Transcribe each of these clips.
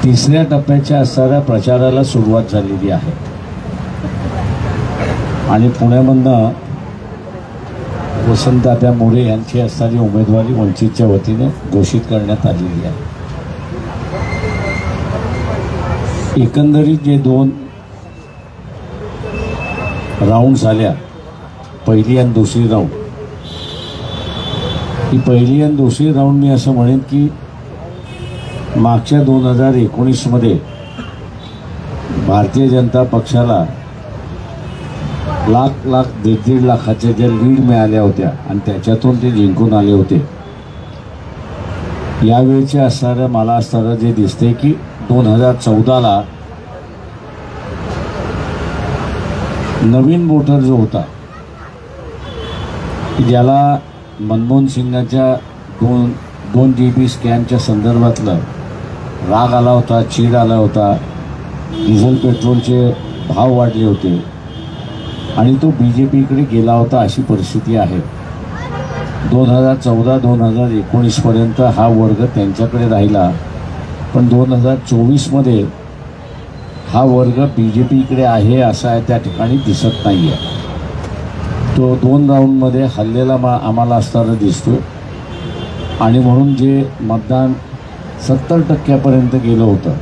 तिसऱ्या टप्प्याच्या असणाऱ्या प्रचाराला सुरुवात झालेली आहे आणि पुण्यामधनं वसंतदादा मोरे यांची असणारी उमेदवारी वंचितच्या वतीने घोषित करण्यात आलेली आहे। एकंदरीत जे 2 राऊंड झाल्या, पहिली आणि दुसरी राऊंड, ही पहिली आणि दुसरी राऊंड मी असं म्हणेन की मागच्या 2019 मध्ये भारतीय जनता पक्षाला लाख 1.5 लाखाच्या ज्या लीड मिळाल्या होत्या आणि त्याच्यातून ते जिंकून आले होते, यावेळेचे असणारं मला असणारं जे दिसते की 2014ला नवीन वोटर जो होता की ज्याला मनमोहन सिंगाच्या 2 GB स्कॅमच्या संदर्भातलं राग आला होता, चीड आला होता, डिझेल पेट्रोलचे भाव वाढले होते आणि तो BJPकडे गेला होता, अशी परिस्थिती आहे। 2014-2019 पर्यंत हा वर्ग त्यांच्याकडे राहिला, पण 2024 मध्ये हा वर्ग BJPकडे आहे असा त्या ठिकाणी दिसत नाही आहे। तो 2 राऊंडमध्ये हल्लेला आम्हाला असताना दिसतो आणि म्हणून जे मतदान 70% गेलं होतं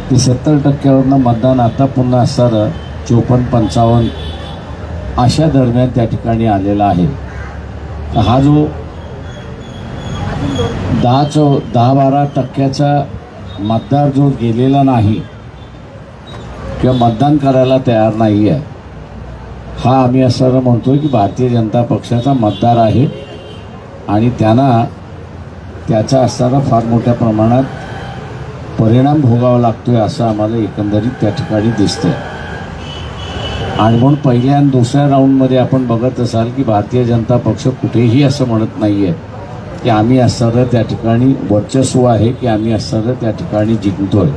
ते 70%वरनं मतदान आता पुन्हा असणारं 54-55 अशा दरम्यान त्या ठिकाणी आलेला आहे। हा जो 10-12% मतदार जो गेलेला नाही किंवा मतदान करायला तयार नाही आहे, हा आम्ही असं म्हणतोय की भारतीय जनता पक्षाचा मतदार आहे आणि त्यांना त्याचा असणारा फार मोठ्या प्रमाणात परिणाम भोगावा लागतोय असं आम्हाला एकंदरीत त्या ठिकाणी दिसतंय। आणि म्हणून पहिल्या आणि दुसऱ्या राऊंडमध्ये आपण बघत असाल की भारतीय जनता पक्ष कुठेही असं म्हणत नाही आहे की आम्ही असणारं त्या ठिकाणी वर्चस्व आहे की आम्ही असणारं त्या ठिकाणी जिंकतोय।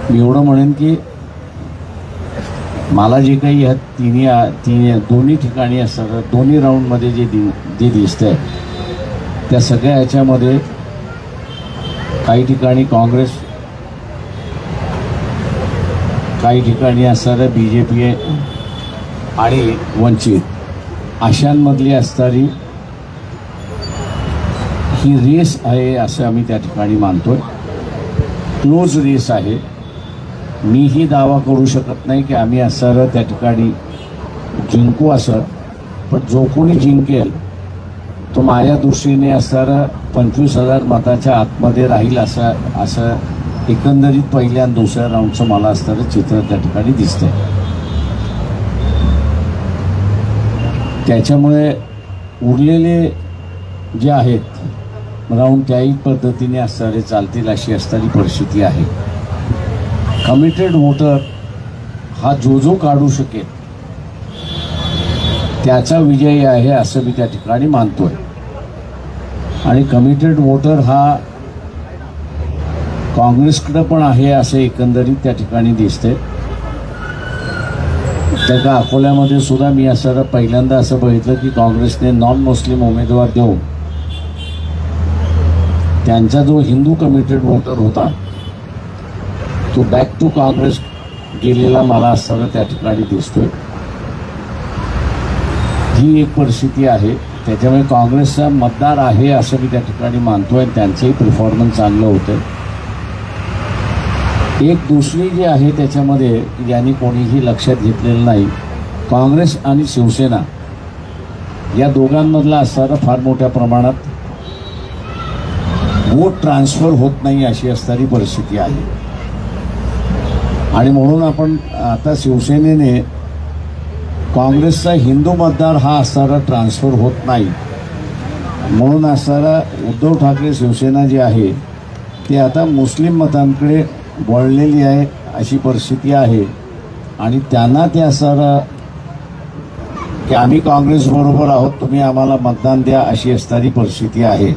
मी एवढं म्हणेन की मला जे काही ह्या दोन्ही ठिकाणी असणारं दोन्ही राऊंडमध्ये जे दिसतंय त्या सगळ्या ह्याच्यामध्ये काही ठिकाणी काँग्रेस, काही ठिकाणी असणारं BJP आणि वंचित अशांमधली असणारी ही रेस आहे असं आम्ही त्या ठिकाणी मानतोय। क्लोज रेस आहे। मीही दावा करू शकत नाही की आम्ही असणारं त्या ठिकाणी जिंकू असं, पण जो कोणी जिंकेल तो माझ्या दृष्टीने असणारं 25,000 मताच्या आतमध्ये राहील असं एकंदरीत पहिल्या आणि दुसऱ्या राऊंडचं मला असणारं चित्र त्या ठिकाणी दिसतंय। त्याच्यामुळे उरलेले जे आहेत राऊंड त्याही पद्धतीने असणारे चालतील अशी असणारी परिस्थिती आहे। कमिटेड वोटर हा जो काढू शकेल त्याचा विजय आहे असं मी त्या ठिकाणी मानतोय आणि कमिटेड वोटर हा काँग्रेसकडे पण आहे असं एकंदरीत त्या ठिकाणी दिसते। त्या अकोल्यामध्ये सुद्धा मी असं पहिल्यांदा असं बघितलं की काँग्रेसने नॉन मुस्लिम उमेदवार देऊन त्यांचा जो हिंदू कमिटेड वोटर होता तो बॅक टू काँग्रेस गेलेला मला असं त्या ठिकाणी दिसतोय। ही एक परिस्थिती आहे। त्याच्यामुळे काँग्रेसचा मतदार आहे असं मी त्या ठिकाणी मानतोय, त्यांचंही परफॉर्मन्स चांगलं होतं। एक दुसरी जी आहे त्याच्यामध्ये ज्यांनी कोणीही लक्षात घेतलेलं नाही, काँग्रेस आणि शिवसेना या दोघांमधला असणारा फार मोठ्या प्रमाणात वोट ट्रान्सफर होत नाही अशी असणारी परिस्थिती आहे आणि म्हणून आपण आता शिवसेनेने काँग्रेसचा हिंदू मतदार हा असणारा ट्रान्सफर होत नाही म्हणून असणारा उद्धव ठाकरे शिवसेना जी आहे ती आता मुस्लिम मतांकडे वळलेली आहे अशी परिस्थिती आहे आणि त्यांना ते असणारा की आम्ही काँग्रेसबरोबर आहोत, तुम्ही आम्हाला मतदान द्या अशी असणारी परिस्थिती आहे।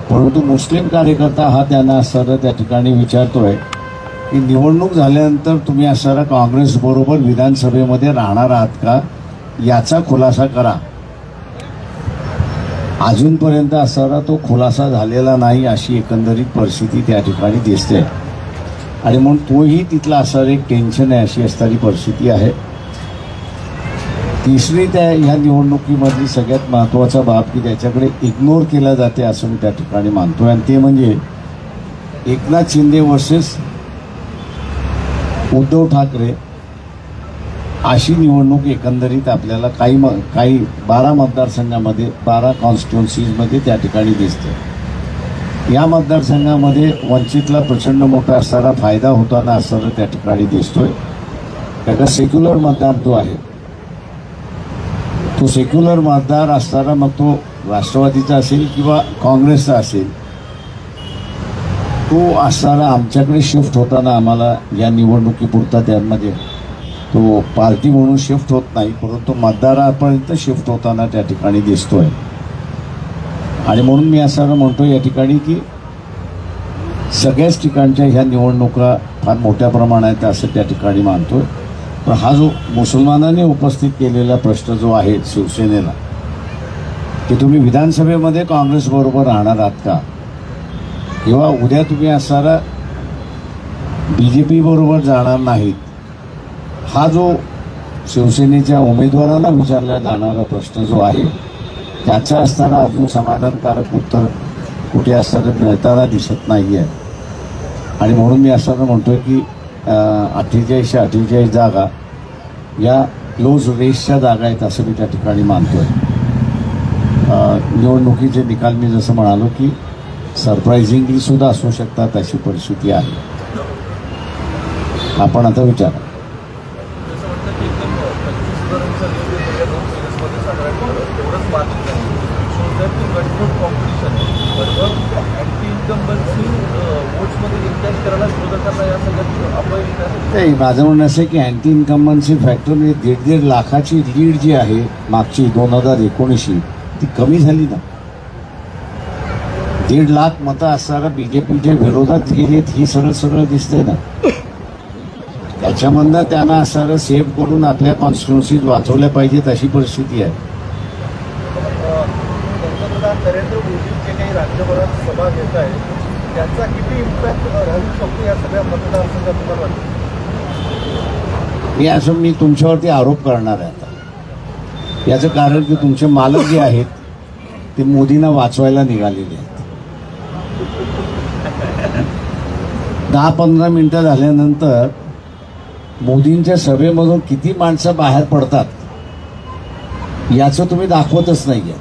परंतु मुस्लिम कार्यकर्ता हा त्यांना असणारा त्या ठिकाणी विचारतोय की निवडणूक झाल्यानंतर तुम्ही असणारा काँग्रेसबरोबर विधानसभेमध्ये राहणार आहात का याचा खुलासा करा। अजूनपर्यंत असणारा तो खुलासा झालेला नाही अशी एकंदरीत परिस्थिती त्या ठिकाणी दिसते आणि म्हणून तोही तिथला असणारं एक टेन्शन आहे अशी असणारी परिस्थिती आहे. तिसरी त्या ह्या निवडणुकीमधली सगळ्यात महत्त्वाचा बाब की त्याच्याकडे इग्नोर केला जाते असं मी त्या ठिकाणी मानतोय आणि ते म्हणजे एकनाथ शिंदे वर्सेस उद्धव ठाकरे अशी निवडणूक एकंदरीत आपल्याला काही 12 मतदारसंघामध्ये 12 कॉन्स्टिट्युन्सीजमध्ये त्या ठिकाणी दिसते. या मतदारसंघामध्ये वंचितला प्रचंड मोठा असणारा फायदा होताना असताना त्या ठिकाणी दिसतोय. त्याचा सेक्युलर मतदार जो आहे तो सेक्युलर मतदार असताना मग तो राष्ट्रवादीचा असेल किंवा काँग्रेसचा असेल तो असताना आमच्याकडे शिफ्ट होताना आम्हाला या निवडणुकीपुरता त्यामध्ये तो पार्टी म्हणून शिफ्ट होत नाही परंतु मतदारापर्यंत शिफ्ट होताना त्या ठिकाणी दिसतोय. आणि म्हणून मी असं म्हणतो या ठिकाणी की सगळ्याच ठिकाणच्या ह्या निवडणुका फार मोठ्या प्रमाणात असं त्या ठिकाणी मानतोय. पण हा जो मुसलमानांनी उपस्थित केलेला प्रश्न जो आहे शिवसेनेला की तुम्ही विधानसभेमध्ये काँग्रेसबरोबर राहणार आहात का किंवा उद्या तुम्ही असणारा BJP बरोबर जाणार नाहीत, हा जो शिवसेनेच्या उमेदवारांना विचारला जाणारा प्रश्न जो आहे त्याचा असताना अजून समाधानकारक उत्तर कुठे असताना मिळताना दिसत नाही आहे. आणि म्हणून मी असताना म्हणतोय की 48 जागा या क्लोज रेसच्या जागा आहेत असं मी त्या ठिकाणी मानतोय. निवडणुकीचे निकाल मी जसं म्हणालो की सरप्रायझिंगली सुद्धा असू शकतात अशी परिस्थिती आहे. आपण आता विचारा. नाही, माझं म्हणणं असं आहे की अँटी इन्कम्बन्सी फॅक्टर म्हणजे 1.5 लाखाची लीड जी आहे मागची 2019 ती कमी झाली ना. 1.5 लाख मतं असणारा BJPच्या विरोधात गेलीत ही सगळं दिसतंय ना. त्याच्यामधनं त्यांना असणारं सेव्ह करून आपल्या कॉन्स्टिट्युन्सीज वाचवल्या पाहिजेत अशी परिस्थिती आहे. नरेंद्र मोदींचे काही राज्यभरात सभा घेत आहे त्याचा किती इम्पॅक्ट राहू शकतो या सगळ्या मतदारसंघात तुम्हाला वाटतं? मी तुमच्यावरती आरोप करणार आहे आता. याचं कारण की तुमचे मालक जे आहेत ते मोदींना वाचवायला निघालेले आहेत. 10-15 मिनिटं झाल्यानंतर मोदींच्या सभेमधून किती माणसं बाहेर पडतात याचं तुम्ही दाखवतच नाही आहेत.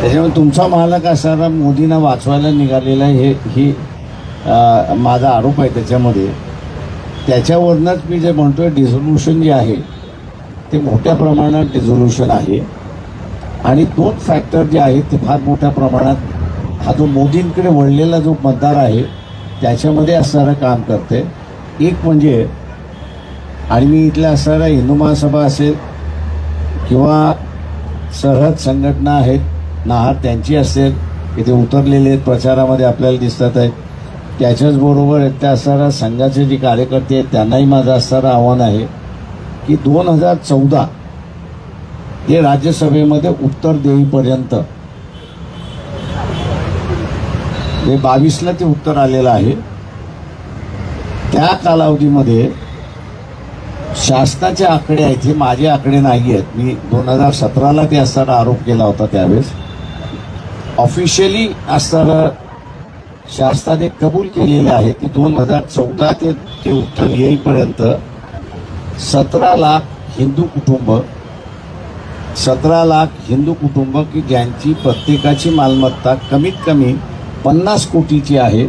त्याच्यामुळे तुमचा मालक असणारा मोदींना वाचवायला निघालेला ही माझा आरोप आहे त्याच्यामध्ये. त्याच्यावरनंच मी जे म्हणतोय डिझोल्युशन जे आहे ते मोठ्या प्रमाणात डिझोल्युशन आहे आणि 2 फॅक्टर जे आहेत ते फार मोठ्या प्रमाणात हा जो मोदींकडे वळलेला जो मतदार आहे त्याच्यामध्ये असणारं काम करते. एक म्हणजे आणि मी इथल्या असणाऱ्या हिंदू महासभा असेल किंवा सरहद संघटना आहेत नाहार त्यांची असेल इथे उतरलेले आहेत प्रचारामध्ये आपल्याला दिसतात आहेत. त्याच्याचबरोबर त्या असणाऱ्या संघाचे जे कार्यकर्ते आहेत त्यांनाही माझं असणारं आव्हान आहे की 2014 हे राज्यसभेमध्ये उत्तर देईपर्यंत हे 22ला ते उत्तर आलेलं आहे. त्या कालावधीमध्ये शासनाचे आकडे आहेत हे माझे आकडे नाही आहेत. मी 2017ला ते असताना आरोप केला होता त्यावेळेस ऑफिशियली असताना शासनाने कबूल केलेले आहे की 2014 ते उत्तर येईपर्यंत 17 लाख हिंदू कुटुंब की ज्यांची प्रत्येकाची मालमत्ता कमीत कमी 50 कोटीची आहे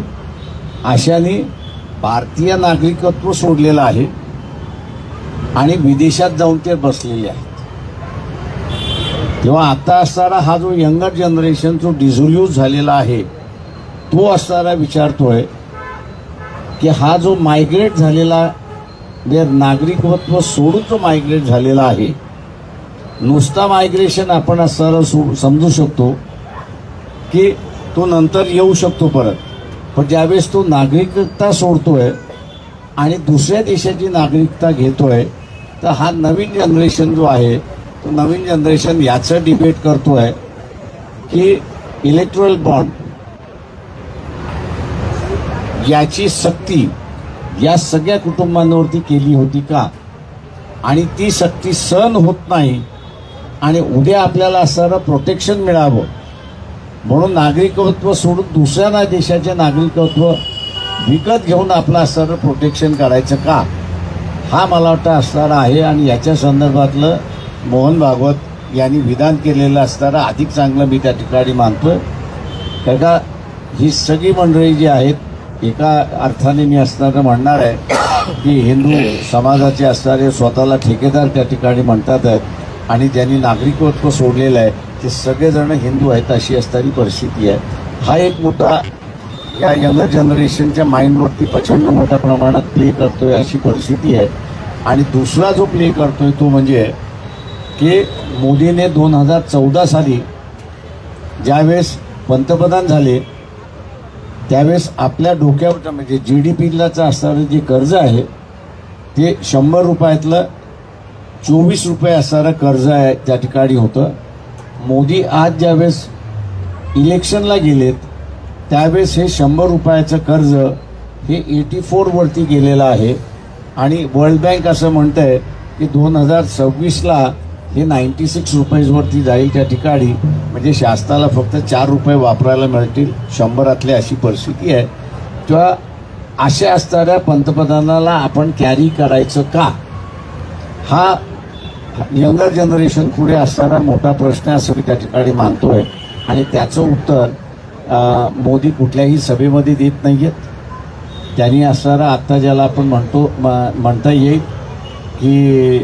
अशाने भारतीय नागरिकत्व सोडलेलं आहे आणि विदेशात जाऊन ते बसलेले आहेत. तेव्हा आता असणारा हा जो यंगर जनरेशन जो डिझोल्यूज झालेला आहे तो असणारा विचारतोय की हा जो मायग्रेट झालेला म्हणजे नागरिकत्व सोडून जो मायग्रेट झालेला आहे नुसता मायग्रेशन आपण असणारा समजू शकतो की तो नंतर येऊ शकतो परत. पण ज्यावेळेस तो नागरिकता सोडतोय आणि दुसऱ्या देशाची नागरिकता घेतोय तर हा नवीन जनरेशन जो आहे तो नवीन जनरेशन याचं डिबेट करतोय की इलेक्ट्रल बॉन्ड याची सक्ती या सगळ्या कुटुंबांवरती केली होती का, आणि ती सक्ती सहन होत नाही, आणि उद्या आपल्याला असणारं प्रोटेक्शन मिळावं म्हणून नागरिकत्व सोडून दुसऱ्या देशाचे नागरिकत्व विकत घेऊन आपलं असणारं प्रोटेक्शन काढायचं का, हा मला वाटतं असणारा आहे. आणि याच्या संदर्भातलं मोहन भागवत यांनी विधान केलेलं असणारं अधिक चांगलं मी त्या ठिकाणी मानतोय. कारण का ही सगळी मंडळी जी आहेत, एका अर्थाने मी असणारं म्हणणार आहे की हिंदू समाजाचे असणारे स्वतःला ठेकेदार त्या ठिकाणी म्हणतात आहेत, आणि ज्यांनी नागरिकत्व सोडलेलं आहे ते सगळेजण हिंदू आहेत अशी असणारी परिस्थिती आहे. हा एक मोठा या यंगर जनरेशनच्या माइंडवरती प्रचंड मोठ्या प्रमाणात प्ले करतोय अशी परिस्थिती आहे. आणि दुसरा जो प्ले करतोय तो म्हणजे की मोदीने 2014 साली ज्यावेळेस पंतप्रधान झाले त्यावेळेस आपल्या डोक्यावर म्हणजे GDPचं असणारं जे कर्ज आहे ते 100 रुपयातलं 24 रुपये असणारं कर्ज आहे त्या ठिकाणी होतं. मोदी आज ज्यावेळेस इलेक्शनला गेलेत त्यावेळेस हे 100 रुपयाचं कर्ज हे 84 वरती गेलेलं आहे. आणि वर्ल्ड बँक असं म्हणतंय की 2026ला हे 96 रुपयेवरती जाईल त्या ठिकाणी. म्हणजे शासनाला फक्त 4 रुपये वापरायला मिळतील 100रातली अशी परिस्थिती आहे. तेव्हा अशा असणाऱ्या पंतप्रधानाला आपण कॅरी करायचं का, हा यंगर जनरेशन पुढे असणारा मोठा प्रश्न असं मी त्या ठिकाणी मानतोय. आणि त्याचं उत्तर मोदी कुठल्याही सभेमध्ये देत नाहीयेत. त्यांनी असणारा आत्ता ज्याला आपण म्हणता येईल की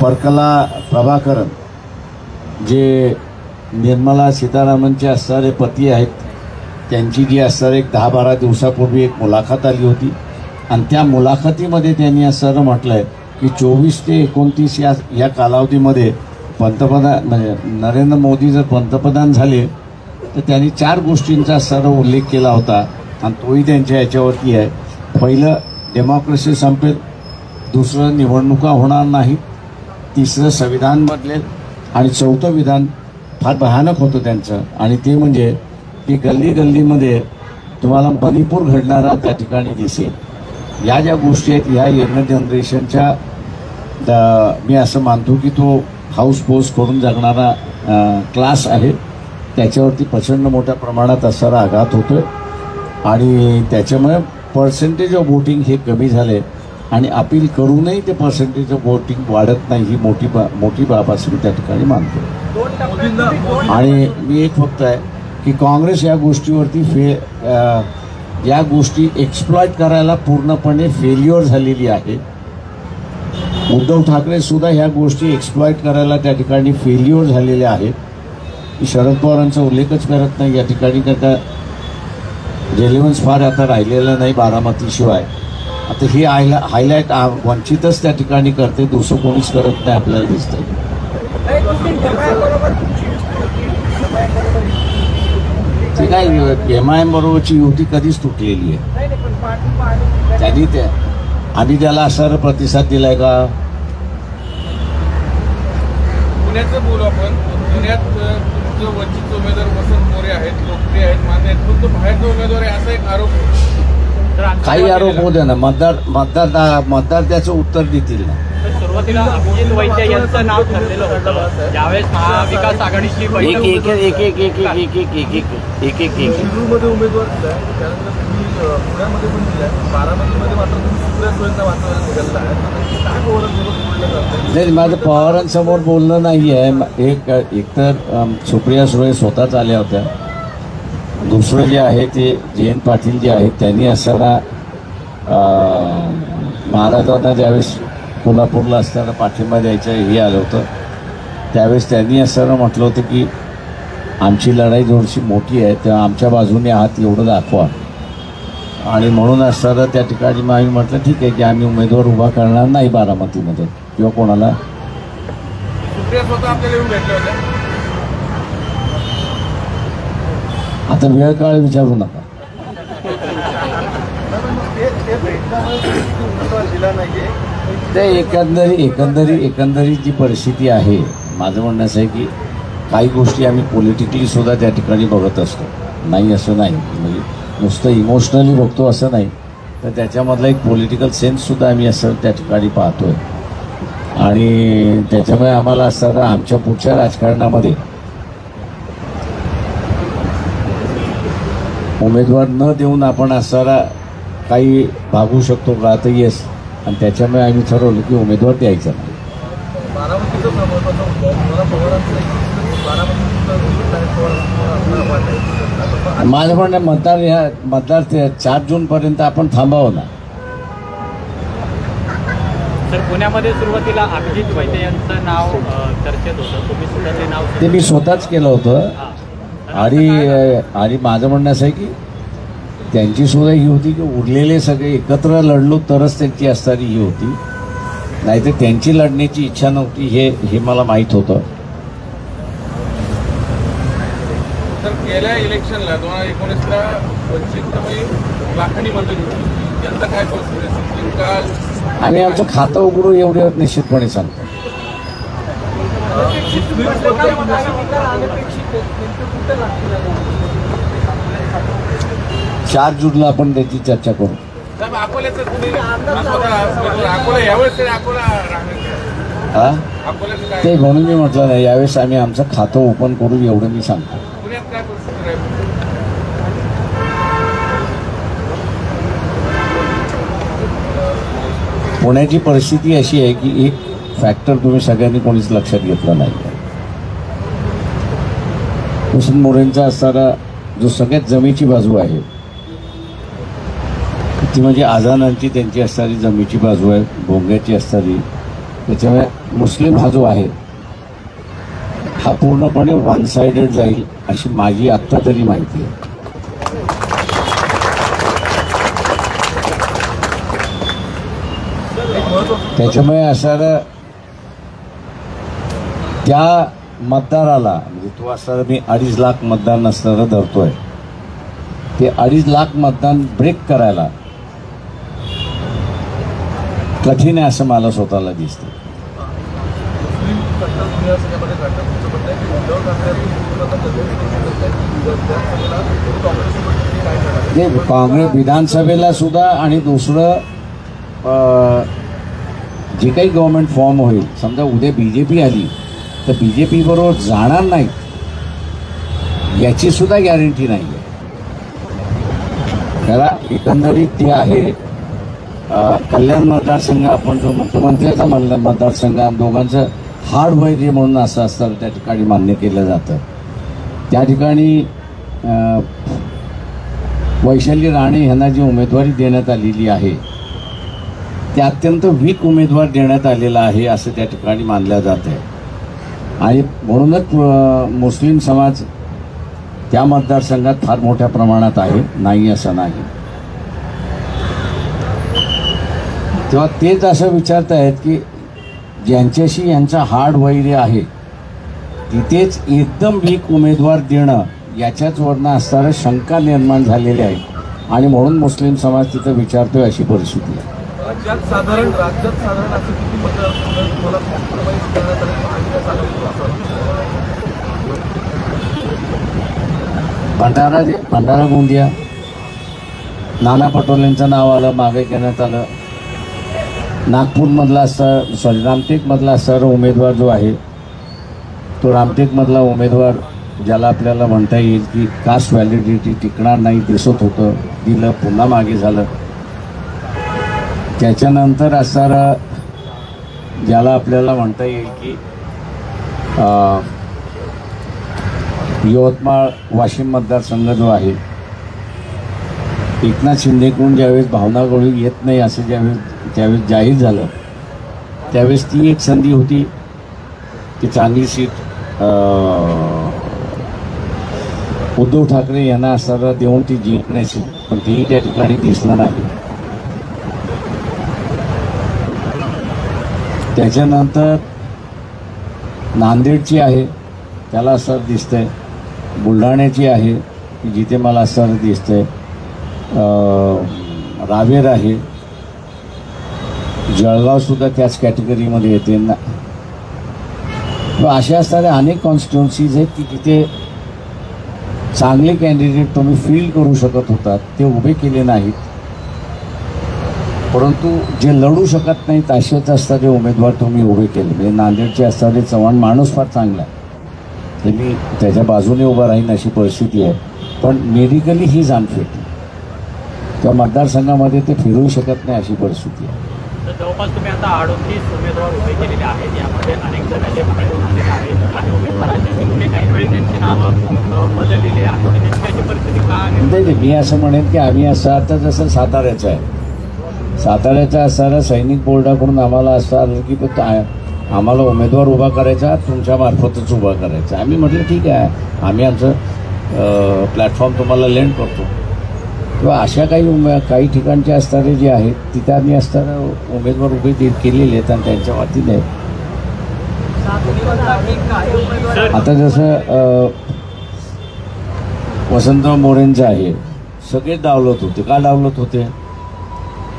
परकला प्रभाकरन जे निर्मला सीतारामनचे असणारे पती आहेत, त्यांची जी असणारे एक 10-12 दिवसापूर्वी एक मुलाखत आली होती, आणि त्या मुलाखतीमध्ये त्यांनी असं म्हटलं आहे की 24 ते 29 या कालावधीमध्ये पंतप्रधान म्हणजे नरेंद्र मोदी जर पंतप्रधान झाले तर त्यांनी 4 गोष्टींचा सर्व उल्लेख केला होता, आणि तोही त्यांच्या याच्यावरती आहे. पहिलं, डेमोक्रेसी संपेल. दुसरं, निवडणुका होणार नाहीत. तिसरं, संविधान बदलेल. आणि चौथं विधान फार भयानक होतं त्यांचं, आणि ते म्हणजे की गल्ली गल्लीमध्ये तुम्हाला मणिपूर घडणारा त्या ठिकाणी दिसेल. या ज्या गोष्टी आहेत ह्या यंगर जनरेशनच्या मी असं मानतो की तो हाऊस पोस करून जगणारा क्लास आहे, त्याच्यावरती प्रचंड मोठ्या प्रमाणात असणारा आघात होतोय. आणि त्याच्यामुळे पर्सेंटेज ऑफ वोटिंग हे कमी झाले, आणि अपील करूनही ते पर्सेंटेज ऑफ वोटिंग वाढत नाही, ही मोठी बाब असं मी त्या ठिकाणी मानतो. आणि मी एक फक्त आहे की काँग्रेस या गोष्टीवरती या गोष्टी एक्सप्लॉइट करायला पूर्णपणे फेल्युअर झालेली आहे. उद्धव ठाकरे सुद्धा ह्या गोष्टी एक्सप्लॉइट करायला त्या ठिकाणी फेल्युअर झालेले आहेत. शरद पवारांचा उल्लेखच करत नाही या ठिकाणी, करता रेलिव्हन्स फार आता राहिलेलं नाही बारामतीशिवाय. आता ही हायलाईट वंचितच त्या ठिकाणी करते, दुसरं कोणीच करत नाही आपल्याला दिसतंय. ती काय MIM बरोबरची युती कधीच तुटलेली आहे. त्यांनी आम्ही त्याला असा प्रतिसाद दिलाय का? पुण्याचं बोलू आपण. पुण्यात तुमचं वंचित उमेदवार वसंत मोरे आहेत, लोकप्रिय आहेत, मान्य आहेत, पण तो बाहेरचा उमेदवार आहे असा एक आरोप. काही आरोप होऊ द्या ना, मतदार त्याचं उत्तर देतील ना. सुरुवातीला अभिजित वैद्य यांचं नाव ठरलेलं होतं, ज्यावेळेस महाविकास आघाडीची शिरूरमध्ये उमेदवार दिलाय, त्यानंतर तुम्ही पुण्यामध्ये पण दिलाय, बारामतीमध्ये मात्र तुम्ही सुप्रिया सुळेंचा वातावरण निघालेला आहे. काय पवारांसोबत बोललं जातं? नाही, माझं पवारांसमोर बोलणं नाही आहे. एकतर सुप्रिया सुळे स्वतःच आल्या होत्या. दुसरं जे आहे ते जयंत पाटील जे आहेत त्यांनी असताना महाराजांना ज्यावेळेस कोल्हापूरला असताना पाठिंबा द्यायचं हे आलं होतं, त्यावेळेस त्यांनी असताना म्हटलं होतं की आमची लढाई थोडीशी मोठी आहे, तेव्हा आमच्या बाजूने आहात एवढं दाखवा. आणि म्हणून असताना त्या ठिकाणी मग आम्ही म्हटलं ठीक आहे की आम्ही उमेदवार उभा करणार नाही बारामतीमध्ये किंवा कोणाला. सुप्रिया स्वतः आपल्याला येऊन भेटल्या होत्या. आता वेळ काळ विचारू नका. ते भेटल्यामुळे उमेदवार दिला नाहीये, ते एकंदरीत जी परिस्थिती आहे, माझं म्हणणं असं आहे की काही गोष्टी आम्ही पॉलिटिकली सुद्धा त्या ठिकाणी बघत असतो, नाही असं नाही, म्हणजे नुसतं इमोशनली बघतो असं नाही, तर त्याच्यामधला एक पॉलिटिकल सेन्ससुद्धा आम्ही असं त्या ठिकाणी पाहतोय. आणि त्याच्यामुळे आम्हाला असं आमच्या पुढच्या राजकारणामध्ये उमेदवार न देऊन आपण असणारा काही भागू शकतो का, तर येस. आणि त्याच्यामुळे आम्ही ठरवलं की उमेदवार द्यायचा नाही. बारामतीचा महत्वाचा मुद्दा आहे. मला पवारांचं एक बारामतीचा पवार वाटायचं. माझं म्हणणं मतदार 4 जूनपर्यंत आपण थांबावं ना. तर पुण्यामध्ये सुरुवातीला अभिजित वैद्य यांचं नाव चर्चेत होतं, तुम्ही सुद्धा ते नाव ते मी स्वतःच केलं होतं. आणि माझं म्हणणं असं आहे की त्यांची सुद्धा ही होती की उरलेले सगळे एकत्र लढलो तरच त्यांची असणारी ही होती, नाहीतर त्यांची लढण्याची इच्छा नव्हती, हे मला माहीत होतं. तर गेल्या इलेक्शनला 2019ला वंचित लाखांनी मतं घेतली, त्यांचा काय परिस्थिती असेल काल? आम्ही आमचं खातं उघडून एवढे निश्चितपणे सांगतो. 4 जूनला आपण त्याची चर्चा करू. साहेब, अकोल्याचं अकोला यावेळेस अकोला हा, अकोल्याचं काय ते म्हणून मी म्हटलं नाही, यावेळेस आम्ही आमचं खातं ओपन करू एवढं मी सांगतो. पुण्यात काय परिस्थिती राहील? पुण्याची परिस्थिती अशी आहे की एक फॅक्टर तुम्ही सगळ्यांनी कोणीच लक्षात घेतला नाही. कुसुम मोरेंचा असणारा जो सगळ्यात जमेची बाजू आहे ती म्हणजे आझादांची त्यांची असणारी जमेची बाजू आहे, भोंग्याची असणारी. त्याच्यामुळे मुस्लिम हा जो आहे हा पूर्णपणे वन साइडेड जाईल अशी माझी आत्ता तरी माहिती आहे. त्याच्यामुळे असणारं त्या मतदाराला, म्हणजे तो असणारा मी 2.5 लाख मतदान असणारं धरतोय, ते 2.5 लाख मतदान ब्रेक करायला कठीण आहे असं मला स्वतःला दिसतं. मुस्लिम सत्ता तुम्ही या सगळ्यामध्ये काढता, तुमचं म्हणणं आहे की उद्धव ठाकरे काँग्रेस विधानसभेला सुद्धा आणि दुसरं जे काही गव्हर्नमेंट फॉर्म होईल, समजा उद्या BJP आली तर BJP बरोबर जाणार नाही याची सुद्धा गॅरंटी नाही आहे. त्याला एकंदरीत ते आहे कल्याण मतदारसंघ, आपण जो मुख्यमंत्र्याचा मतदारसंघ, दोघांचं हार्ड वैर्य म्हणून असं असतं, त्या ठिकाणी मान्य केलं जातं. त्या ठिकाणी वैशाली राणे यांना जी उमेदवारी देण्यात आलेली आहे ते अत्यंत वीक उमेदवार देण्यात आलेला आहे असं त्या ठिकाणी मानलं जात आहे. आणि म्हणूनच मुस्लिम समाज त्या मतदारसंघात फार मोठ्या प्रमाणात आहे, नाही असं नाही. तेव्हा तेच असं विचारत आहेत की ज्यांच्याशी यांचा हार्ड वैर्य आहे तिथेच एकदम वीक उमेदवार देणं याच्याच वरनं असणारं शंका निर्माण झालेली आहे. आणि म्हणून मुस्लिम समाज तिथं विचारतोय अशी परिस्थिती आहे. राज्यात साधारण असं किती मतदारसंघ तुम्हाला कॉम्प्रोमाइज करण्यात आलं? भंडारा गोंदिया, नाना पटोलेंचं नाव आलं, मागे घेण्यात आलं. नागपूरमधला रामटेकमधला असणारा उमेदवार जो आहे तो रामटेकमधला उमेदवार ज्याला आपल्याला म्हणता येईल की कास्ट व्हॅलिडिटी टिकणार नाही दिसत होतं, दिलं, पुन्हा मागे झालं. त्याच्यानंतर असणारा ज्याला आपल्याला म्हणता येईल की यवतमाळ वाशिम मतदारसंघ जो आहे, एकनाथ शिंदेकडून ज्यावेळेस भावना गवळी येत नाही असं ज्यावेळेस जाहीर झालं त्यावेळेस ती एक संधी होती की चांगली सीट उद्धव ठाकरे यांना असणारा देऊन ती जिंकण्याची, पण तीही त्या ठिकाणी दिसणार नाही. त्याच्यानंतर नांदेडची आहे त्याला असं दिसतंय, बुलढाण्याची आहे की जिथे मला असं दिसतंय, रावेर आहे, जळगाव सुद्धा त्याच कॅटेगरीमध्ये येते ना. अशा असणाऱ्या अनेक कॉन्स्टिट्युन्सीज आहेत की तिथे चांगले कॅन्डिडेट तुम्ही फील्ड करू शकत होतात, ते उभे केले नाहीत. परंतु जे लढू शकत नाहीत असेच असणारे उमेदवार तुम्ही उभे केले. म्हणजे नांदेडचे असणारे चव्हाण माणूस फार चांगला आहे, ते मी त्याच्या बाजूने उभा राहीन अशी परिस्थिती आहे, पण मेडिकली ही अनफिट. त्या मतदारसंघामध्ये ते फिरू शकत नाही अशी परिस्थिती आहे. तर जवळपास तुम्ही आता 38 उमेदवार उभे केलेले आहेत. यामध्ये अनेक जणांचे फायदे झालेले आहेत आणि उमेदवारांचे तिथे काही वेळी त्यांची नावं बदललेली आहेत. नेमकी परिस्थिती काय आहे? नाही, मी असं म्हणेन की आम्ही असं आता जसं साताऱ्याचं आहे, साताऱ्याचा असणारा सैनिक बोर्डाकडून आम्हाला असं आलं की आम्हाला उमेदवार उभा करायचा, तुमच्या मार्फतच उभा करायचा. आम्ही म्हटलं ठीक आहे, आम्ही आमचं प्लॅटफॉर्म तुम्हाला लेंड करतो. किंवा अशा काही ठिकाणचे असणारे जे आहेत तिथे आम्ही असणारा उमेदवार उभे केलेले आहेत आणि त्यांच्या वतीने आता जसं वसंतराव मोरेंचं आहे, सगळे डावलत होते. का डावलत होते?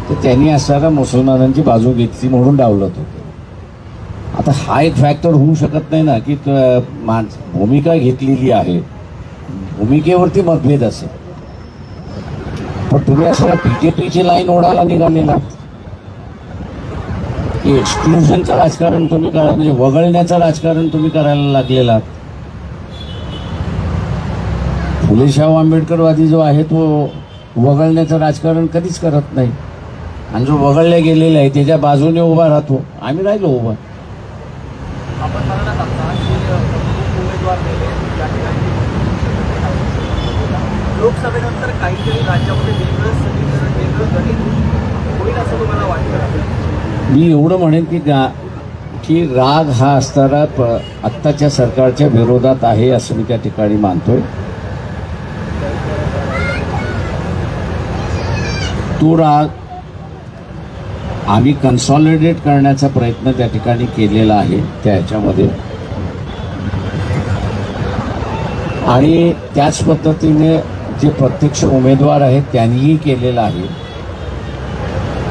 तर त्यांनी असणारा मुसलमानांची बाजू घेतली म्हणून डावलत होते. आता हा एक फॅक्टर होऊ शकत नाही ना की भूमिका घेतलेली आहे, भूमिकेवरती मतभेद असेल. पण तुम्ही असं बीजेपीची लाईन ओढायला निघालेला, एक्सक्लुजनचं राजकारण तुम्ही म्हणजे वगळण्याचं राजकारण तुम्ही करायला लागलेला. फुले शाहू आंबेडकरवादी जो आहे तो वगळण्याचं राजकारण कधीच करत नाही, आणि जो वगळल्या गेलेला आहे त्याच्या बाजूने उभा राहतो. आम्ही राहिलो उभा. आपण म्हणत असता की उमेदवार लोकसभेनंतर काहीतरी राज्यामध्ये वेगळं समीकरण, वेगळं गणित होईल असं तुम्हाला वाटतं? मी एवढं म्हणेन की राग हा असणारा आत्ताच्या सरकारच्या विरोधात आहे असं मी त्या ठिकाणी मानतोय. तो राग आम्ही कन्सॉलिडेट करण्याचा प्रयत्न त्या ठिकाणी केलेला आहे त्या ह्याच्यामध्ये, आणि त्याच पद्धतीने जे प्रत्यक्ष उमेदवार आहेत त्यांनीही केलेलं आहे.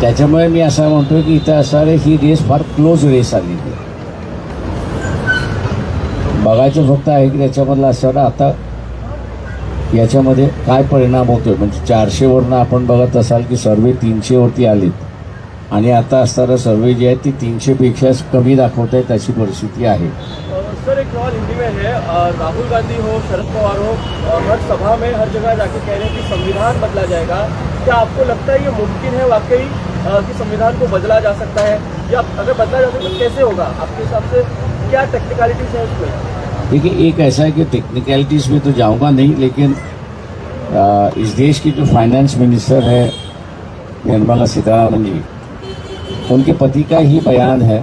त्याच्यामुळे मी असं म्हणतोय की इथं असणारे ही रेस फार क्लोज रेस आलेली आहे. बघायचं फक्त आहे की त्याच्यामधला असणारा आता याच्यामध्ये काय परिणाम होतोय. म्हणजे 400वरनं आपण बघत असाल की सर्वे 300वरती आलेत, आणि आता असणारा सर्वे जे आहे ती 300पेक्षा कमी दाखवत आहेत अशी परिस्थिती आहे. सर, एक सवाल हिंदी में है. राहुल गांधी हो, शरद पवार हो, हर सभा में हर जगह जाके कह रहे हैं कि संविधान बदला जाएगा. क्या आपको लगता है ये मुमकिन है वाकई कि संविधान को बदला जा सकता है, या अगर बदला जा सकता है तो कैसे होगा आपके हिसाब से? क्या टेक्निकलिटीज है उसमें? देखिए, एक ऐसा है कि टेक्निकलिटीज में तो जाऊंगा नहीं, लेकिन इस देश की जो फाइनेंस मिनिस्टर है निर्मला सीतारमण जी, उनके पति का ही बयान है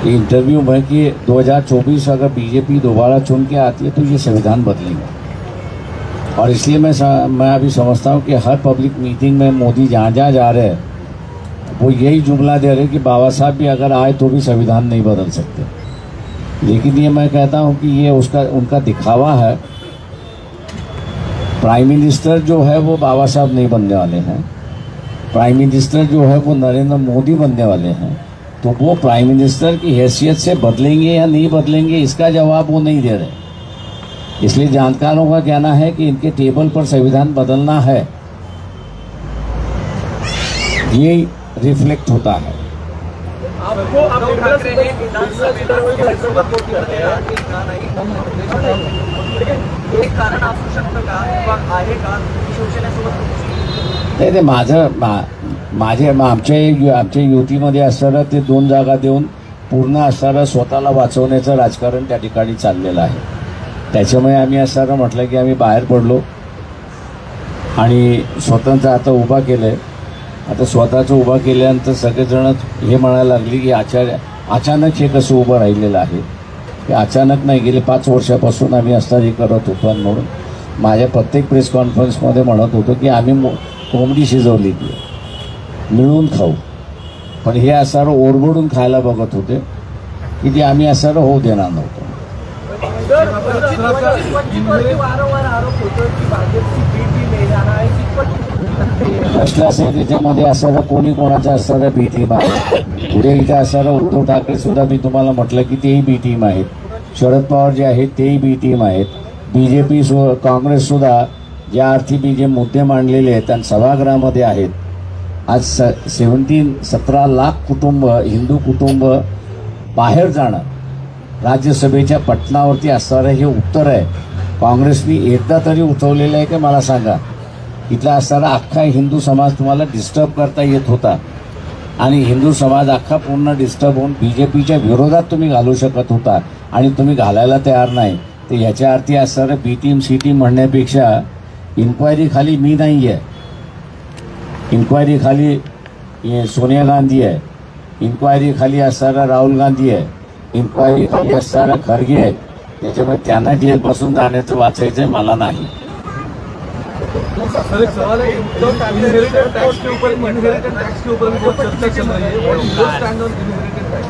इंटरव्यू में कि 2024 अगर बीजेपी दोबारा चुन के आती है तो ये संविधान बदलेंगे. और इसलिए मैं अभी समझता हूँ कि हर पब्लिक मीटिंग में मोदी जहाँ जहाँ जा रहे हैं वो यही जुमला दे रहे हैं कि बाबा साहब भी अगर आए तो भी संविधान नहीं बदल सकते. लेकिन ये मैं कहता हूँ कि ये उनका दिखावा है. प्राइम मिनिस्टर जो है वो बाबा साहब नहीं बनने वाले हैं. प्राइम मिनिस्टर जो है वो नरेंद्र मोदी बनने वाले हैं. तो वो प्राइम मिनिस्टर की हैसियत से बदलेंगे या नहीं बदलेंगे इसका जवाब वो नहीं दे रहे. इसलिए जानकारों का कहना है कि इनके टेबल पर संविधान बदलना है, ये रिफ्लेक्ट होता है. आपको आप एक कारण असू शकतं का किंवा आहे का शिवसेनेसोबत? नाही, आमच्या युतीमध्ये असणारं ते 2 जागा देऊन पूर्ण असणारं स्वतःला वाचवण्याचं राजकारण त्या ठिकाणी चाललेलं आहे. त्याच्यामुळे आम्ही असणारं म्हटलं की आम्ही बाहेर पडलो आणि स्वतंत्र आता उभा केलं आहे. आता स्वतःचं उभा केल्यानंतर सगळेजण हे म्हणायला लागले की अचानक हे कसं उभं राहिलेलं आहे. हे अचानक नाही, गेले 5 वर्षापासून आम्ही असणारी करत होतो. आणि म्हणून माझ्या प्रत्येक प्रेस कॉन्फरन्समध्ये म्हणत होतो की आम्ही कोंबडी शिजवली की मिळून खाऊ, पण हे असणारं ओरबडून खायला बघत होते की ते आम्ही असणारं होऊ देणार नव्हतो. विश्वास आहे त्याच्यामध्ये असणारा कोणी कोणाचा असणारा बी टीम आहे. पुढे इथे असणारा उद्धव ठाकरे सुद्धा मी तुम्हाला म्हटलं की तेही बी टीम आहेत. शरद पवार जे आहेत तेही बी टीम आहेत. बीजेपी काँग्रेस सुद्धा ज्या अर्थी मी जे मुद्दे मांडलेले आहेत आणि सभागृहामध्ये आहेत. आज 17 लाख कुटुंब हिंदू कुटुंब बाहेर जाणं राज्यसभेच्या पटनावरती असणारं हे उत्तर आहे. काँग्रेसनी एकदा तरी उठवलेलं आहे का मला सांगा. इथला असणारा अख्खा हिंदू समाज तुम्हाला डिस्टर्ब करता येत होता आणि हिंदू समाज अख्खा पूर्ण डिस्टर्ब होऊन बीजेपीच्या विरोधात तुम्ही घालू शकत होता आणि तुम्ही घालायला तयार नाही. तर याच्या अर्थी असणारं बी टीम सी टीम म्हणण्यापेक्षा इन्क्वायरी खाली मी नाही आहे, इन्क्वायरी खाली सोनिया गांधी आहे, इन्क्वायरी खाली असणारा राहुल गांधी आहे, इन्क्वायरी खाली असणारा खरगे आहे. त्याच्यामुळे त्यांना जेलपासून जाण्याचं वाचायचं मला नाही. सर एक सवाल है, इनहेरिटेड टैक्स के ऊपर भी बहुत चर्चा चल रही है. What is your stand on inherited tax?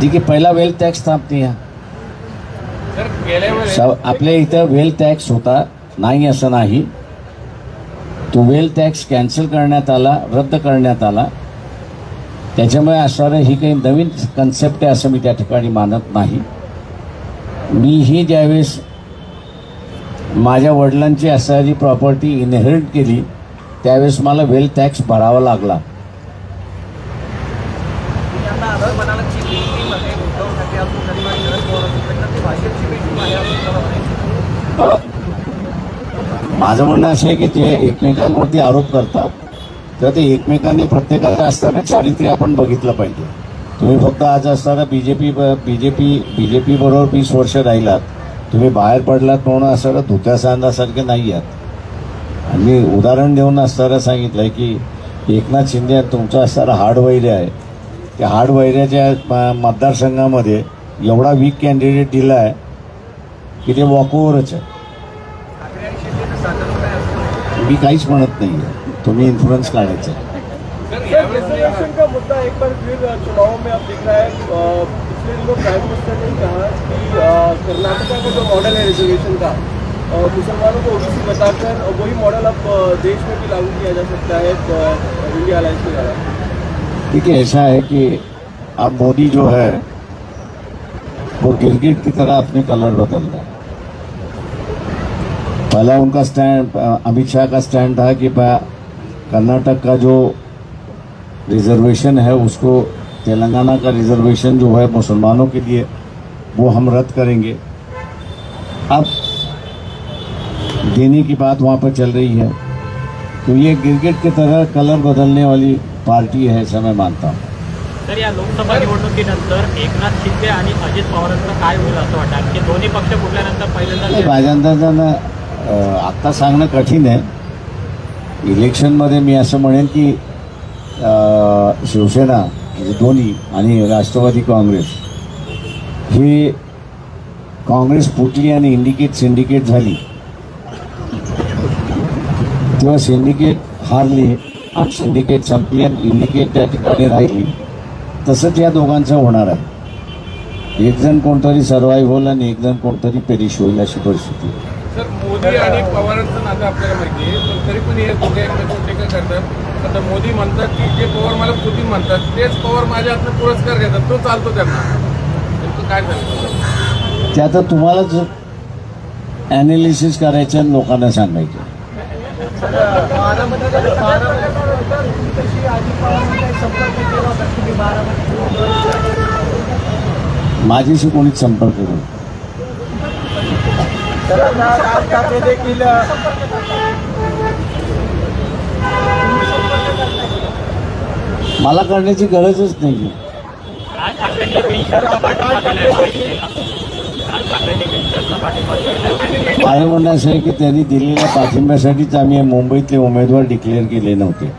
ठीक आहे, पहिला वेल्थ टॅक्स थांबते या सर गेल्या वेळेस आपल्या इथं वेल्थ टॅक्स होता नाही असं नाही. तो वेल्थ टॅक्स कॅन्सल करण्यात आला, रद्द करण्यात आला. त्याच्यामुळे असणारं ही काही नवीन कन्सेप्ट आहे असं मी त्या ठिकाणी मानत नाही. मीही ज्यावेळेस माझ्या वडिलांची असणारी प्रॉपर्टी इनहेरिट केली त्यावेळेस मला वेल्थ टॅक्स भरावा लागला. माझं म्हणणं असं आहे की ते एकमेकांवरती आरोप करतात तर ते एकमेकांनी प्रत्येकाचं असताना चारित्र्य आपण बघितलं पाहिजे. तुम्ही फक्त आज असताना बीजेपी बरोबर 20 वर्ष राहिलात, तुम्ही बाहेर पडलात म्हणून असं धुत्या सांगण्यासारखे नाही आहात. आणि उदाहरण देऊन असताना सांगितलंय की एकनाथ शिंदे तुमचा असणारा हाड वैर्य आहे. त्या हाड वैर्याच्या मतदारसंघामध्ये एवढा वीक कॅन्डिडेट दिला आहे की ते वॉकओव्हरच आहे. मी काहीच म्हणत नाही आहे, तुम्ही इन्फ्लुएन्स काढायचं. रिजर्वेशन का मुद्दा एक बार फिर चुनावों में अब दिख रहा है. पिछले दिनों प्राइम मिनिस्टर ने कहा कि कर्नाटका का जो मॉडल है रिजर्वेशन का, मुसलमानों को ओबीसी बताकर वही मॉडल अब देश में भी लागू किया जा सकता है इंडिया अलायंस के द्वारा. ठीक है, ऐसा है कि अब मोदी जो है वो गिरगिट की तरह अपने कलर बदल रहा है. पहला उनका स्टैंड अमित शाह का स्टैंड था कि कर्नाटक का जो रिजर्वेशन है उसको तेलंगाना का रिजर्वेशन जो है मुसलमानों के लिए वो हम रद्द करेंगे. अब देने की बात वहाँ पर चल रही है. तो ये गिरगिट की तरह कलर बदलने वाली पार्टी है ऐसा मैं मानता हूँ. तर या लोकसभा निवडणुकीनंतर एकनाथ शिंदे आणि अजित पवारांचं काय होईल असं वाटतं की दोन्ही पक्ष फुटल्यानंतर पहिल्यांदा माझ्या अंदाजानं आत्ता सांगणं कठीण आहे. इलेक्शनमध्ये मी असं म्हणेन की शिवसेना म्हणजे दोन्ही आणि राष्ट्रवादी काँग्रेस ही काँग्रेस फुटली आणि सिंडिकेट झाली तेव्हा सिंडिकेट हारली आणि सिंडिकेट संपली आणि इंडिकेट त्या ठिकाणी राहिली. तसंच या दोघांचं होणार आहे. एक जण कोणतरी सर्वाईव्ह होईल आणि एक जण कोणतरी पेरिश होईल अशी परिस्थिती. सर मोदी आणि पवारांचं नातं आपल्याला माहिती आहे, पण तरी पण हे दोघे एकमेकांवर टीका करतात. आता मोदी म्हणतात की जे पवार मला पुतीन म्हणतात तेच पवार माझ्या हातून पुरस्कार घेतात, तो चालतो त्यांना. नेमकं काय झालं ते आता तुम्हालाच ॲनालिसिस करायचं आणि लोकांना सांगायचं. माझ्याशी कोणीच संपर्क नाही. देखील मला करण्याची गरजच नाही. माझं म्हणणं असं आहे की त्यांनी दिलेल्या पाठिंब्यासाठीच आम्ही मुंबईतले उमेदवार डिक्लेअर केले नव्हते.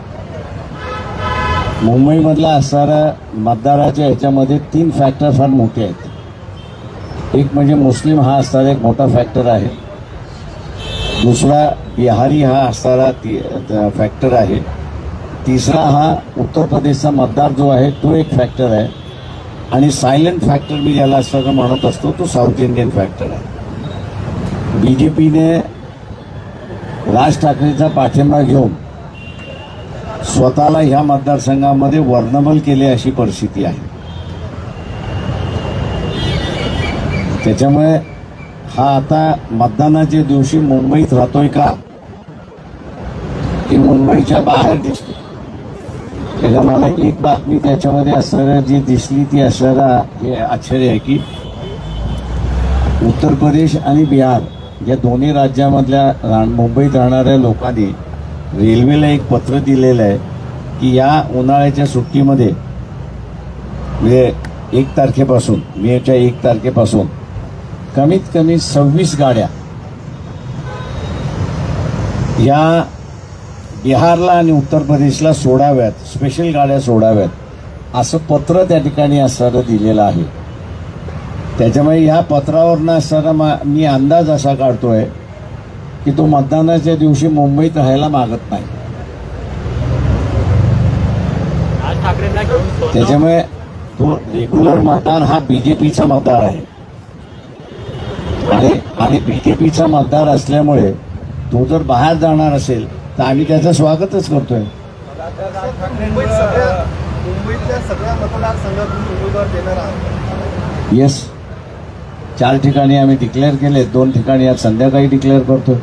मुंबईमधला असणारा मतदाराच्या ह्याच्यामध्ये 3 फॅक्टर फार मोठे आहेत. एक म्हणजे मुस्लिम हा असणारा एक मोठा फॅक्टर आहे. दुसरा बिहारी हा असणारा फॅक्टर आहे. तिसरा हा उत्तर प्रदेशचा मतदार जो आहे तो एक फॅक्टर आहे. आणि सायलेंट फॅक्टर मी ज्याला असं म्हणत असतो तो साऊथ इंडियन फॅक्टर आहे. बीजेपीने राज ठाकरेंचा पाठिंबा घेऊन स्वतःला ह्या मतदारसंघामध्ये वर्णबल केले अशी परिस्थिती आहे. त्याच्यामुळे हा आता मतदानाच्या दिवशी मुंबईत राहतोय का की मुंबईच्या बाहेर दिसतो. त्याच्या मला एक बातमी त्याच्यामध्ये असणाऱ्या जी दिसली ती असणारा हे आश्चर्य आहे की उत्तर प्रदेश आणि बिहार या दोन्ही राज्यामधल्या मुंबईत राहणाऱ्या लोकांनी रेल्वेला एक पत्र दिलेलं आहे की या उन्हाळ्याच्या सुट्टीमध्ये म्हणजे 1 तारखेपासून मेच्या 1 तारखेपासून कमीत कमी 26 गाड्या या बिहारला आणि उत्तर प्रदेशला सोडाव्यात, स्पेशल गाड्या सोडाव्यात असं पत्र त्या ठिकाणी असणारं दिलेलं आहे. त्याच्यामुळे ह्या पत्रावरनं असणारा मी अंदाज असा काढतोय की तो मतदानाच्या दिवशी मुंबईत राहायला मागत नाही. राज ठाकरेंना घेऊन त्याच्यामुळे तो रेग्युलर मतदार हा बीजेपीचा मतदार आहे आणि बीजेपीचा मतदार असल्यामुळे तो जर बाहेर जाणार असेल तर आम्ही त्याचं स्वागतच करतोय. मुंबईतल्या सगळ्या मतदारसंघातून उमेदवार देणार आहात. येस, 4 ठिकाणी आम्ही डिक्लेअर केले, 2 ठिकाणी आज संध्याकाळी डिक्लेअर करतोय.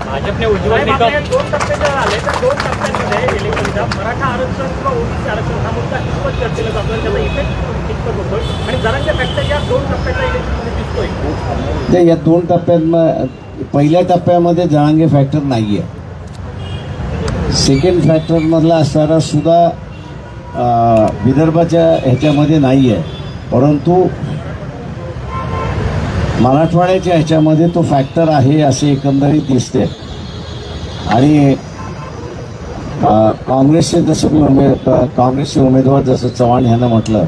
भाजपने उज्ज्वल निकम 2 टप्पे जर आले तर 2 टप्प्यांमध्ये इलेक्शनच्या मराठा आरक्षण किंवा ओबीसी आरक्षण हा मुद्दा कितपत चर्चेला जातोय, त्याचा इफेक्ट कितपत होतोय आणि जरांच्या फॅक्टर या 2 टप्प्याच्या इलेक्शनमध्ये दिसतोय. ते या 2 टप्प्यात पहिल्या टप्प्यामध्ये जरांगे फॅक्टर नाहीये. सेकंड फॅक्टर मधला असणारा सुद्धा विदर्भाच्या ह्याच्यामध्ये नाहीये, परंतु मराठवाड्याच्या ह्याच्यामध्ये तो फॅक्टर आहे असे एकंदरीत दिसते. आणि काँग्रेसचे काँग्रेसचे उमेदवार जसं चव्हाण ह्यानं म्हटलं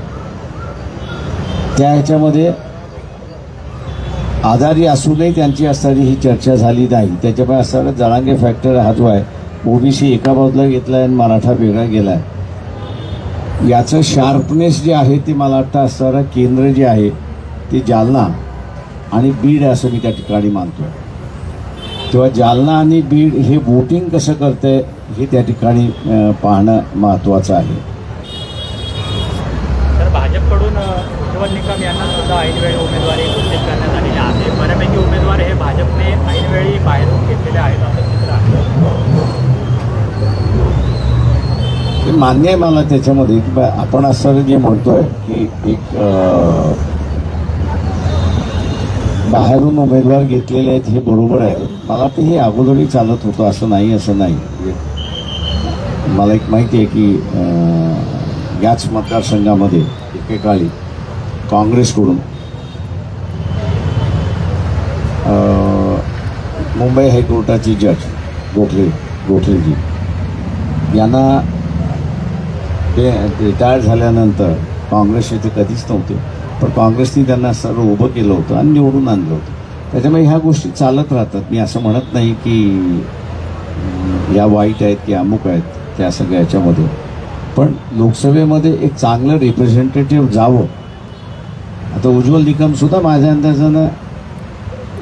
त्या ह्याच्यामध्ये आजारी असूनही त्यांची असणारी ही चर्चा झाली नाही. त्याच्यामुळे असणारा जरांगे फॅक्टर हा जो आहे ओबीसी एका बाजूला घेतला आणि मराठा वेगळा गेलाय. याचं शार्पनेस जे आहे ते मला वाटतं असणारं केंद्र जे आहे ते जालना आणि बीड असं मी त्या ठिकाणी मानतोय. तेव्हा जालना आणि बीड हे वोटिंग कसं करतंय हे त्या ठिकाणी पाहणं महत्त्वाचं आहे. तर भाजपकडून उज्ज्वल निकम यांना सुद्धा ऐनवेळी उमेदवारी घोषित करण्यात आलेली आहे. बऱ्यापैकी उमेदवार हे भाजपने ऐनवेळी बाहेरून घेतलेले आहेत असं चित्र आहे. हे मान्य आहे मला त्याच्यामध्ये की आपण असं जे म्हणतोय की एक बाहेरून उमेदवार घेतलेले आहेत हे बरोबर आहे. मला वाटतं हे अगोदरही चालत होतं, असं नाही. मला एक माहिती आहे की याच मतदारसंघामध्ये एकेकाळी काँग्रेसकडून मुंबई हायकोर्टाची जज गोखलेजी यांना ते रिटायर झाल्यानंतर काँग्रेसचे ते कधीच नव्हते, पण काँग्रेसने त्यांना सर्व उभं केलं होतं आणि निवडून आणलं होतं. त्याच्यामुळे ह्या गोष्टी चालत राहतात. मी असं म्हणत नाही की या वाईट आहेत की अमुक आहेत त्या सगळ्या ह्याच्यामध्ये, पण लोकसभेमध्ये एक चांगलं रिप्रेझेंटेटिव्ह जावं. आता उज्ज्वल निकम सुद्धा माझ्या अंदाजानं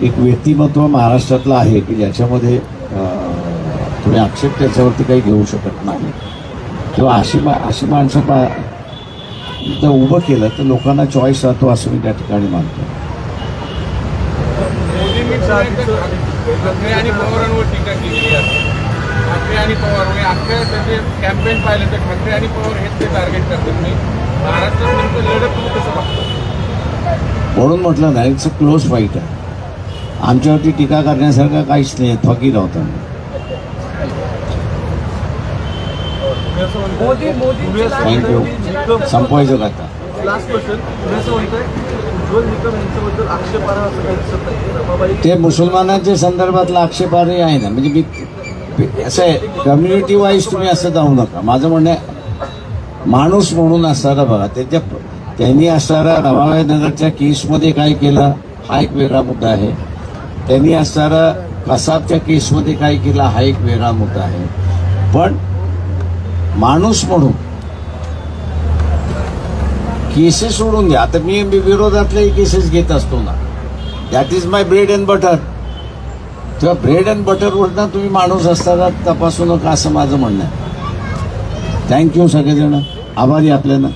एक व्यक्तिमत्व महाराष्ट्रातलं आहे की ज्याच्यामध्ये तुम्ही आक्षेप त्याच्यावरती काही घेऊ शकत नाही. किंवा अशी माणसं जर उभं केलं तर लोकांना चॉईस राहतो असं मी त्या ठिकाणी मानतो. मोदींनी ठाकरे आणि पवारांवर टीका केली आहे. ठाकरे आणि पवार अख्ख्या त्याचे कॅम्पेन पाहिलं तर ठाकरे आणि पवार हेच ते टार्गेट करतात. मी महाराष्ट्रात नेमकं लढत तुम्ही कसं बघतो? म्हणून म्हटलं नाही, इट्स अ क्लोज फाईट आहे. आमच्यावरती टीका करण्यासारखं काहीच नाही, फकीर होता. थँक्यू. संपवायचं का आता? Last question. असं म्हणतोय उज्ज्वल निकम यांच्याबद्दल आक्षेपार्ह असं काही दिसत नाही. रमाबाई ते मुसलमानांच्या संदर्भातलं आक्षेपार्ह आहे ना. म्हणजे मी असं आहे कम्युनिटी वाईज तुम्ही असं जाऊ नका. माझं म्हणणं आहे माणूस म्हणून असणारा बघा त्यांनी असणारा रमाबाई नगरच्या केसमध्ये काय केलं हा एक वेगळा मुद्दा आहे. त्यांनी असणारा कसाबच्या केसमध्ये काय केला हा एक वेगळा मुद्दा आहे. पण माणूस म्हणून केसेस सोडून द्या. आता मी विरोधातल्याही केसेस घेत असतो ना. That is my bread and butter. तेव्हा ब्रेड अँड बटरवरनं तुम्ही माणूस असताना तपासू नका असं माझं म्हणणं आहे. थँक्यू सगळेजण, आभारी आपल्याला.